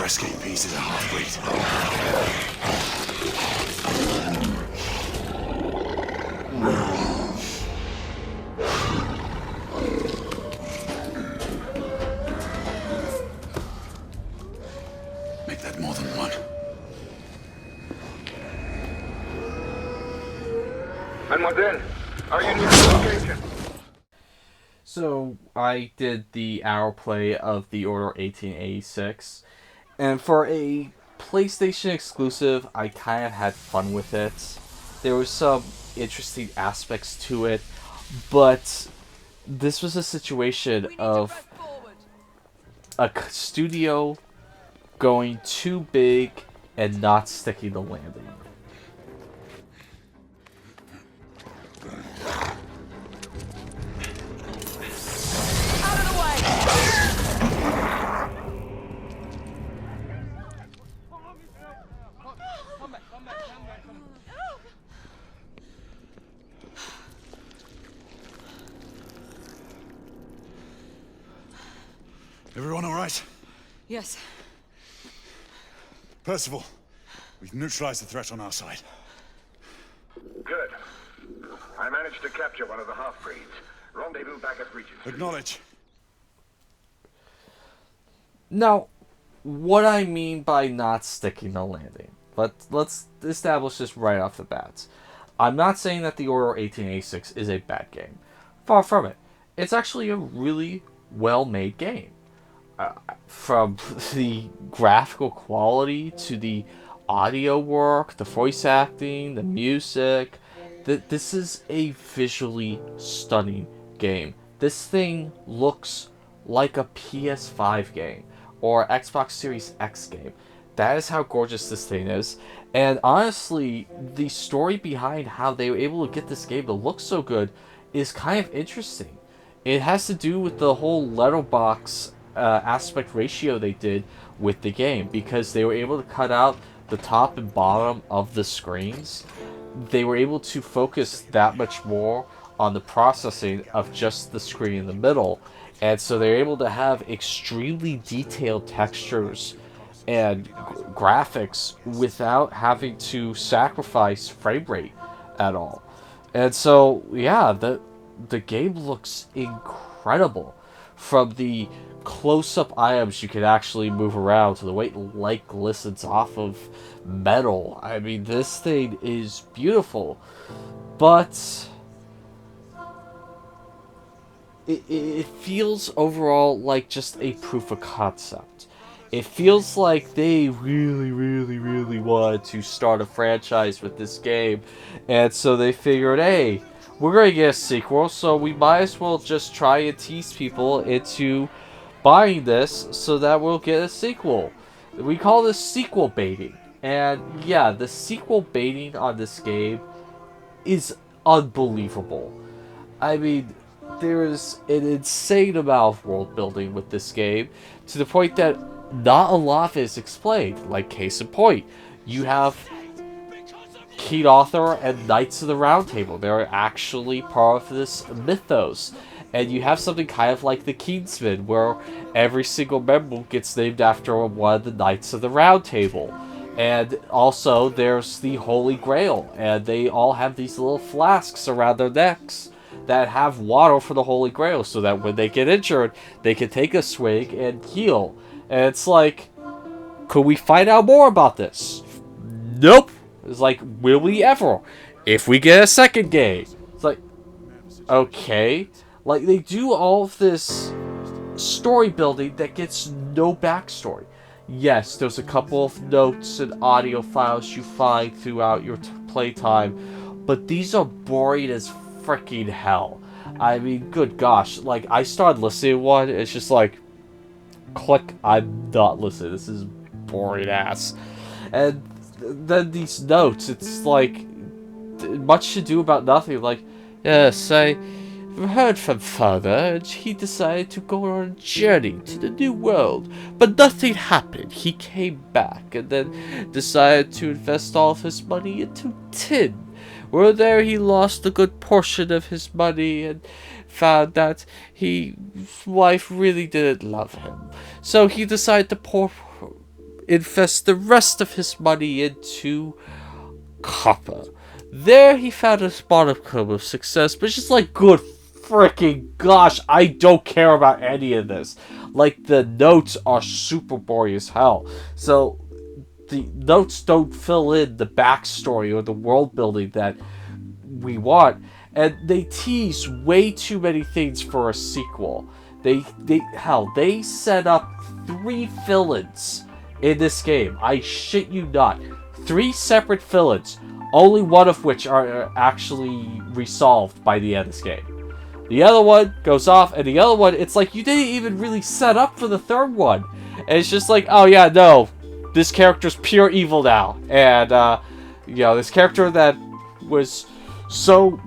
escape piece is a half-breed. Make that more than one. Mademoiselle, are you near the location? So I did the hour play of The Order 1886, and for a PlayStation exclusive, I kind of had fun with it. There was some interesting aspects to it, but this was a situation of a studio going too big and not sticking the landing. Everyone all right? Yes. Percival, we've neutralized the threat on our side. Good. I managed to capture one of the half-breeds. Rendezvous back at Regis. Acknowledge. Now, what I mean by not sticking the landing, let's establish this right off the bat. I'm not saying that The Order 1886 is a bad game. Far from it. It's actually a really well-made game. From the graphical quality to the audio work, the voice acting, the music, this is a visually stunning game. This thing looks like a PS5 game or Xbox Series X game. That is how gorgeous this thing is. And honestly, the story behind how they were able to get this game to look so good is kind of interesting. It has to do with the whole letterbox aspect ratio they did with the game, because they were able to cut out the top and bottom of the screens. They were able to focus that much more on the processing of just the screen in the middle, and so they're able to have extremely detailed textures and graphics without having to sacrifice frame rate at all. And so yeah, the game looks incredible, from the close-up items you can actually move around to the way light glistens off of metal. I mean, this thing is beautiful, but it feels overall like just a proof of concept. It feels like they really wanted to start a franchise with this game, and so they figured, hey, we're going to get a sequel, so we might as well just try and tease people into buying this so that we'll get a sequel. We call this sequel baiting. And yeah, the sequel baiting on this game is unbelievable. I mean, there is an insane amount of world building with this game, to the point that not a lot of it is explained. Like, case in point, you have King Arthur and Knights of the Round Table. They're actually part of this mythos. And you have something kind of like the Kingsmen, where every single member gets named after one of the Knights of the Round Table. And also, there's the Holy Grail, and they all have these little flasks around their necks that have water for the Holy Grail, so that when they get injured, they can take a swig and heal. And it's like, could we find out more about this? Nope. It's like, will we ever? If we get a second game. It's like, okay. Like, they do all of this story building that gets no backstory. Yes, there's a couple of notes and audio files you find throughout your playtime, but these are boring as freaking hell. I mean, good gosh. Like, I started listening to one, it's just like, click, I'm not listening. This is boring ass. And then these notes, it's like, much to do about nothing. Like, yes, I heard from father, and he decided to go on a journey to the new world. But nothing happened. He came back, and then decided to invest all of his money into tin. Where there he lost a good portion of his money, and found that his wife really didn't love him. So he decided to pour invest the rest of his money into copper. There he found a modicum of success, but it's just like, good freaking gosh, I don't care about any of this. Like, the notes are super boring as hell. So, the notes don't fill in the backstory or the world building that we want. And they tease way too many things for a sequel. They set up 3 villains in this game. I shit you not. 3 separate villains, only one of which are actually resolved by the end of this game. The other one goes off, and the other one, it's like you didn't even really set up for the third one. And it's just like, oh yeah, no, this character's pure evil now. And, this character that was so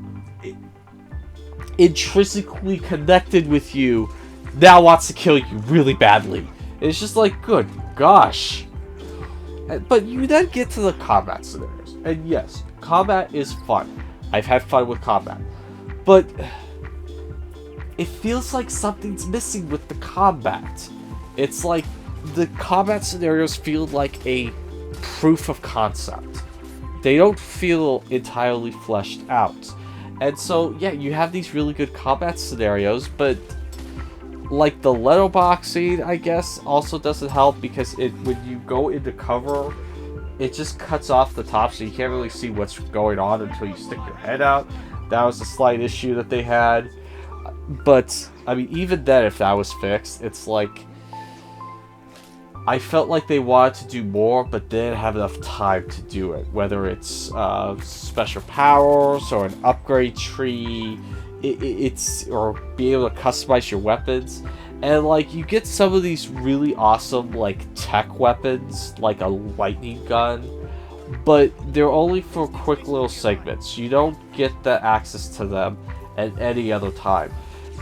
intrinsically connected with you now wants to kill you really badly. It's just like, good gosh. But you then get to the combat scenarios. And yes, combat is fun. I've had fun with combat. But it feels like something's missing with the combat. It's like the combat scenarios feel like a proof of concept. They don't feel entirely fleshed out. And so, yeah, you have these really good combat scenarios, but like the letterboxing, I guess, also doesn't help because when you go into cover, it just cuts off the top, so you can't really see what's going on until you stick your head out. That was a slight issue that they had. But, I mean, even then, if that was fixed, it's like, I felt like they wanted to do more, but didn't have enough time to do it. Whether it's special powers or an upgrade tree, or being able to customize your weapons. And like, you get some of these really awesome like tech weapons, like a lightning gun, but they're only for quick little segments. You don't get the access to them at any other time.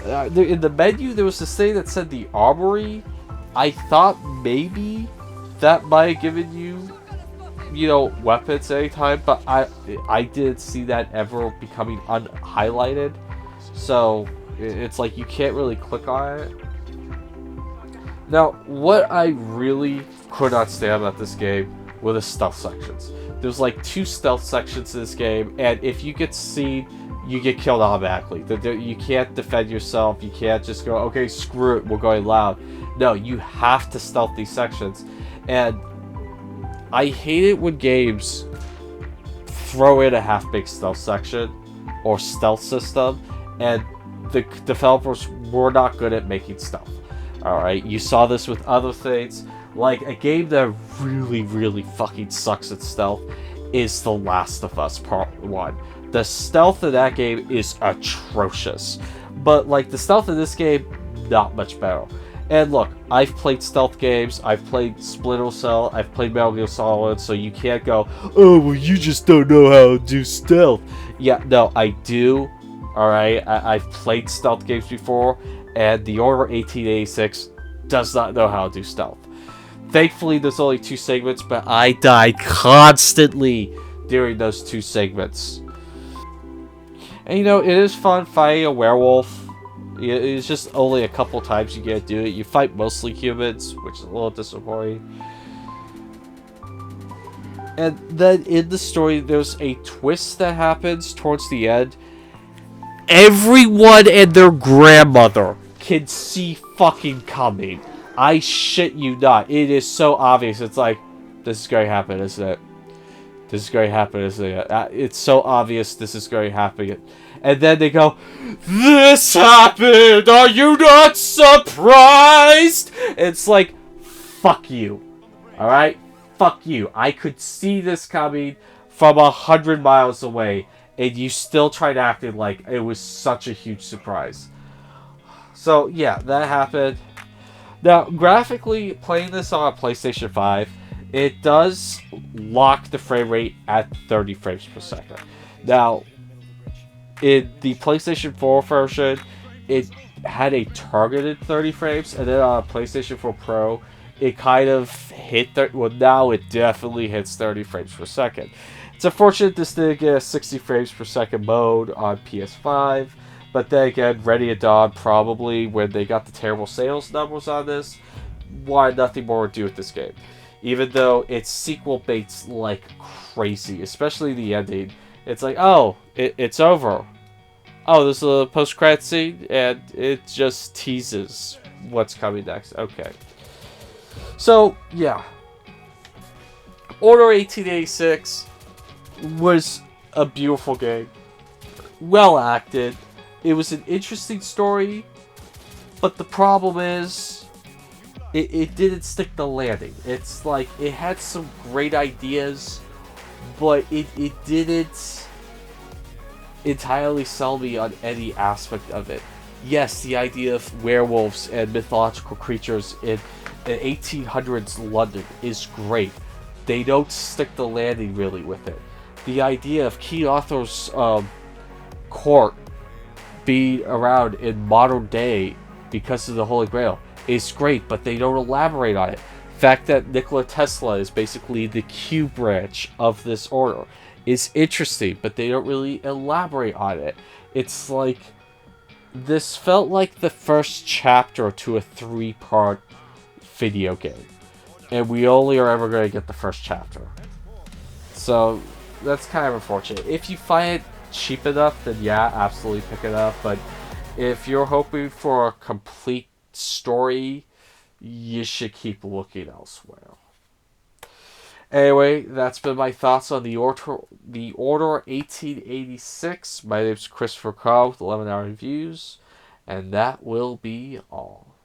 In the menu, there was this thing that said the armory. I thought maybe that might have given you, weapons at any time, but I didn't see that ever becoming unhighlighted. So it's like you can't really click on it. Now, what I really could not stand about this game were the stealth sections. There's like 2 stealth sections in this game, and if you get seen, you get killed automatically. You can't defend yourself. You can't just go, okay, screw it, we're going loud. No, you have to stealth these sections. And I hate it when games throw in a half-baked stealth section or stealth system, and the developers were not good at making stealth. Alright, you saw this with other things. Like, a game that really, really fucking sucks at stealth is The Last of Us Part 1. The stealth in that game is atrocious. But, like, the stealth in this game, not much better. And look, I've played stealth games, I've played Splinter Cell, I've played Metal Gear Solid, so you can't go, oh, well, you just don't know how to do stealth. Yeah, no, I do. Alright, I've played stealth games before, and The Order 1886 does not know how to do stealth. Thankfully, there's only 2 segments, but I died constantly during those 2 segments. And it is fun fighting a werewolf. It's just only a couple times you get to do it. You fight mostly humans, which is a little disappointing. And then in the story, there's a twist that happens towards the end. Everyone and their grandmother can see fucking coming. I shit you not. It is so obvious. It's like, this is going to happen, isn't it? This is going to happen, isn't it? It's so obvious this is going to happen. And then they go, this happened! Are you not surprised? It's like, fuck you. Alright? Fuck you. I could see this coming from 100 miles away, and you still tried acting like it was such a huge surprise. So, yeah, that happened. Now, graphically, playing this on a PlayStation 5, it does lock the frame rate at 30 frames per second. Now, in the PlayStation 4 version, it had a targeted 30 frames, and then on PlayStation 4 Pro, it kind of hit well, now it definitely hits 30 frames per second. It's unfortunate this didn't get a 60 frames per second mode on PS5, but then again, Ready at Dawn probably, when they got the terrible sales numbers on this, wanted nothing more to do with this game. even though it's sequel baits like crazy, especially the ending. It's like, oh, it's over. Oh, there's a post-credit scene, and it just teases what's coming next. Okay. So, yeah. Order 1886 was a beautiful game. Well acted. It was an interesting story, but the problem is it didn't stick the landing. It's like it had some great ideas, but it didn't entirely sell me on any aspect of it. Yes, the idea of werewolves and mythological creatures in 1800s London is great. They don't stick the landing really with it. The idea of King Arthur's court being around in modern day because of the Holy Grail is great, but they don't elaborate on it. The fact that Nikola Tesla is basically the Q branch of this order is interesting, but they don't really elaborate on it. It's like, this felt like the first chapter to a 3-part video game, and we only are ever going to get the first chapter. So that's kind of unfortunate. If you find it cheap enough, then yeah, absolutely pick it up. But if you're hoping for a complete story, you should keep looking elsewhere. Anyway, that's been my thoughts on the Order 1886. My name's Christopher Carl with 11 Hour Reviews, and that will be all.